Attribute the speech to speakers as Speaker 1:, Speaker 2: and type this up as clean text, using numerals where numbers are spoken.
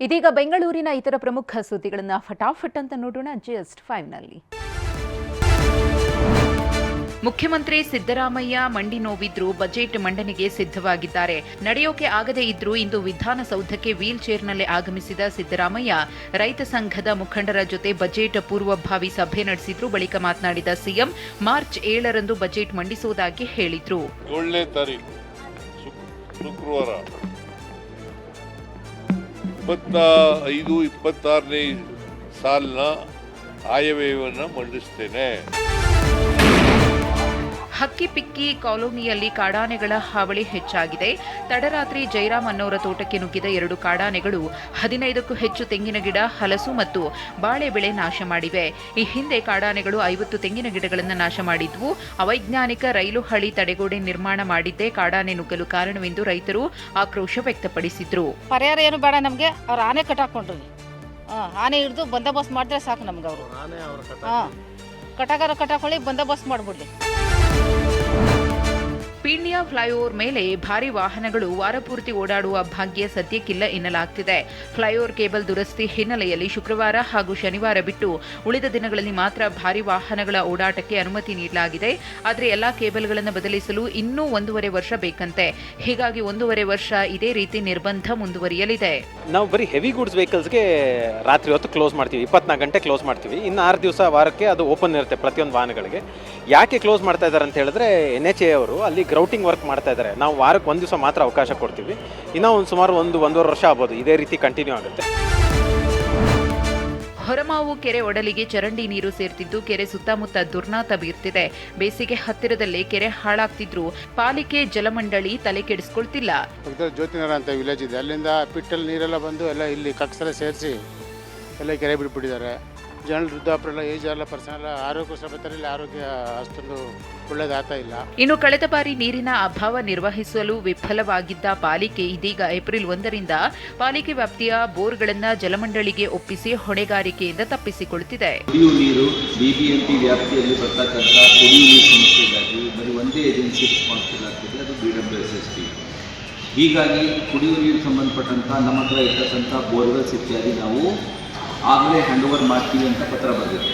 Speaker 1: ಇದೀಗ ಬೆಂಗಳೂರಿನ ಇತರ ಪ್ರಮುಖ ಸುದ್ದಿಗಳನ್ನು ಫಟಾಫಟ್ ಅಂತ ನೋಡೋಣ ಜಸ್ಟ್ 5ನಲ್ಲಿ. ಮುಖ್ಯಮಂತ್ರಿ ಸಿದ್ದರಾಮಯ್ಯ ಮಂಡಿ ನೋವಿದ್ರು ಬಜೆಟ್ ಮಂಡನೆಗೆ ಸಿದ್ಧವಾಗಿದ್ದಾರೆ. ನಡೆಯೋಕೆ ಆಗದೇ ಇದ್ರೂ ಇಂದು ವಿಧಾನಸೌಧಕ್ಕೆ ವೀಲ್ ಚೇರ್ನಲ್ಲೇ ಆಗಮಿಸಿದ ಸಿದ್ದರಾಮಯ್ಯ ರೈತ ಸಂಘದ ಮುಖಂಡರ ಜೊತೆ ಬಜೆಟ್ ಪೂರ್ವಭಾವಿ ಸಭೆ ನಡೆಸಿದ್ರು. ಬಳಿಕ ಮಾತನಾಡಿದ ಸಿಎಂ ಮಾರ್ಚ್ 7ರಂದು ಬಜೆಟ್ ಮಂಡಿಸುವುದಾಗಿ ಹೇಳಿದ್ರು.
Speaker 2: 7ನೇ ತಾರೀಕು ಶುಕ್ರವಾರ 25-26ನೇ ಸಾಲಿನ ಆಯವ್ಯಯವನ್ನು ಮಂಡಿಸ್ತೇನೆ.
Speaker 1: ಹಕ್ಕಿಪಿಕ್ಕಿ ಕಾಲೋನಿಯಲ್ಲಿ ಕಾಡಾನೆಗಳ ಹಾವಳಿ ಹೆಚ್ಚಾಗಿದೆ. ತಡರಾತ್ರಿ ಜೈರಾಮ್ ಅನ್ನೋರ ತೋಟಕ್ಕೆ ನುಗ್ಗಿದ 2 ಕಾಡಾನೆಗಳು 15ಕ್ಕೂ ಹೆಚ್ಚು ತೆಂಗಿನ ಗಿಡ, ಹಲಸು ಮತ್ತು ಬಾಳೆ ಬೆಳೆ ನಾಶ ಮಾಡಿವೆ. ಈ ಹಿಂದೆ ಕಾಡಾನೆಗಳು 50 ತೆಂಗಿನ ಗಿಡಗಳನ್ನು ನಾಶ ಮಾಡಿದ್ವು. ಅವೈಜ್ಞಾನಿಕ ರೈಲು ಹಳಿ ತಡೆಗೋಡೆ ನಿರ್ಮಾಣ ಮಾಡಿದ್ದೇ ಕಾಡಾನೆ ನುಗ್ಗಲು ಕಾರಣವೆಂದು ರೈತರು ಆಕ್ರೋಶ ವ್ಯಕ್ತಪಡಿಸಿದ್ರು.
Speaker 3: ಪರಿಹಾರ ಏನು ಬೇಡ ನಮಗೆ, ಅವ್ರು ಆನೆ ಕಟ್ಟಾಕೊಂಡ್ರಿ, ಆನೆ ಹಿಡಿದು ಬಂದೋಬಸ್ತ್ ಮಾಡಿದ್ರೆ ಸಾಕು ನಮ್ಗೆ. ಅವರು ಕಟಾಕೊಳ್ಳಿ, ಬಂದೋಬಸ್ತ್ ಮಾಡ್ಬಿಡ್ಲಿ.
Speaker 1: ಪೀಣ್ಯ ಫ್ಲೈಓವರ್ ಮೇಲೆ ಭಾರಿ ವಾಹನಗಳು ವಾರಪೂರ್ತಿ ಓಡಾಡುವ ಭಾಗ್ಯ ಸದ್ಯಕ್ಕಿಲ್ಲ ಎನ್ನಲಾಗ್ತಿದೆ. ಫ್ಲೈಓವರ್ ಕೇಬಲ್ ದುರಸ್ತಿ ಹಿನ್ನೆಲೆಯಲ್ಲಿ ಶುಕ್ರವಾರ ಹಾಗೂ ಶನಿವಾರ ಬಿಟ್ಟು ಉಳಿದ ದಿನಗಳಲ್ಲಿ ಮಾತ್ರ ಭಾರಿ ವಾಹನಗಳ ಓಡಾಟಕ್ಕೆ ಅನುಮತಿ ನೀಡಲಾಗಿದೆ. ಆದರೆ ಎಲ್ಲಾ ಕೇಬಲ್ಗಳನ್ನು ಬದಲಿಸಲು ಇನ್ನೂ 1.5 ವರ್ಷ ಬೇಕಂತೆ. ಹೀಗಾಗಿ 1.5 ವರ್ಷ ಇದೇ ರೀತಿ ನಿರ್ಬಂಧ ಮುಂದುವರಿಯಲಿದೆ.
Speaker 4: ನಾವು ಬರೀ ಹೆವಿ ಗೂಡ್ಸ್ ವೆಹಿಕಲ್ಸ್ಗೆ ರಾತ್ರಿ ಹೊತ್ತು ಕ್ಲೋಸ್ ಮಾಡ್ತೀವಿ, 24 ಗಂಟೆ ಕ್ಲೋಸ್ ಮಾಡ್ತೀವಿ. ಇನ್ನು 6 ದಿವಸ ವಾರಕ್ಕೆ ಅದು ಓಪನ್ ಇರುತ್ತೆ ಪ್ರತಿಯೊಂದು ವಾಹನಗಳಿಗೆ. ಯಾಕೆ ಕ್ಲೋಸ್ ಮಾಡ್ತಾ ಇದ್ದಾರೆ ಅಂತ ಹೇಳಿದ್ರೆ NHA ಅವರು ಅಲ್ಲಿ ಗ್ರೌಟಿಂಗ್ ವರ್ಕ್ ಮಾಡ್ತಾ ಇದ್ದಾರೆ. ನಾವು ವಾರಕ್ಕೆ 1 ದಿವಸ ಮಾತ್ರ ಅವಕಾಶ ಕೊಡ್ತೀವಿ. ಇನ್ನೂ ಸುಮಾರು 1.5 ವರ್ಷ ಆಗ್ಬೋದು ಇದೇ ರೀತಿ ಕಂಟಿನ್ಯೂ ಆಗುತ್ತೆ.
Speaker 1: ಹೊರಮಾವು ಕೆರೆ ಒಡಲಿಗೆ ಚರಂಡಿ ನೀರು ಸೇರ್ತಿದ್ದು ಕೆರೆ ಸುತ್ತಮುತ್ತ ದುರ್ನಾತ ಬೀರ್ತಿದೆ. ಬೇಸಿಗೆ ಹತ್ತಿರದಲ್ಲೇ ಕೆರೆ ಹಾಳಾಗ್ತಿದ್ರು ಪಾಲಿಕೆ ಜಲಮಂಡಳಿ ತಲೆ ಕೆಡಿಸ್ಕೊಳ್ತಿಲ್ಲ.
Speaker 5: ಜ್ಯೋತಿನಗರ ಅಂತ ವಿಲೇಜ್ ಇದೆ, ಅಲ್ಲಿಂದ ಪಿಟ್ಟಲ್ಲಿ ನೀರೆಲ್ಲ ಬಂದು ಎಲ್ಲ ಇಲ್ಲಿ ಕಕ್ಸಲ ಸೇರಿಸಿ ಎಲ್ಲ ಕೆರೆ ಬಿಟ್ಬಿಟ್ಟಿದ್ದಾರೆ. ಜನರು ವೃದ್ಧಾಪ್ರೆಲ್ಲ ಏಜ್ ಎಲ್ಲ ಪರ್ಸನ್ ಎಲ್ಲ ಆರೋಗ್ಯ ಸಭೆಯಲ್ಲಿ ಆರೋಗ್ಯ ಅಷ್ಟೊಂದು ಒಳ್ಳೇದಾಗ್ತಾ ಇಲ್ಲ.
Speaker 1: ಇನ್ನು ಕಳೆದ ಬಾರಿ ನೀರಿನ ಅಭಾವ ನಿರ್ವಹಿಸಲು ವಿಫಲವಾಗಿದ್ದ ಪಾಲಿಕೆ ಇದೀಗ ಏಪ್ರಿಲ್ 1ರಿಂದ ಪಾಲಿಕೆ ವ್ಯಾಪ್ತಿಯ ಬೋರ್ಗಳನ್ನು ಜಲಮಂಡಳಿಗೆ ಒಪ್ಪಿಸಿ ಹೊಣೆಗಾರಿಕೆಯಿಂದ ತಪ್ಪಿಸಿಕೊಳ್ಳುತ್ತಿದೆ.
Speaker 6: ಕುಡಿಯುವ ನೀರು ಬಿಬಿಎಂಪಿ ವ್ಯಾಪ್ತಿಯಲ್ಲಿ ಬರ್ತಕ್ಕಂಥ ಕುಡಿಯುವ ನೀರು ಸಮಸ್ಯೆಗಾಗಿ ಬರೀ ಒಂದೇ ಏಜೆನ್ಸಿ ರೆಸ್ಪಾನ್ಸಿಬಲ್ ಆಗ್ತಿದೆ, ಅದು BWSSB. ಹೀಗಾಗಿ ಕುಡಿಯುವ ನೀರು ಸಂಬಂಧಪಟ್ಟಂಥ ನಮ್ಮ ಹತ್ರ ಇರ್ತಕ್ಕಂಥ ಬೋರ್ವೆಲ್ಸ್ ಇತ್ಯಾದಿ ನಾವು ಆಗಲೇ ಹ್ಯಾಂಡ್ ಓವರ್ ಮಾಡ್ತೀವಿ ಅಂತ ಪತ್ರ ಬರೆದಿದೆ.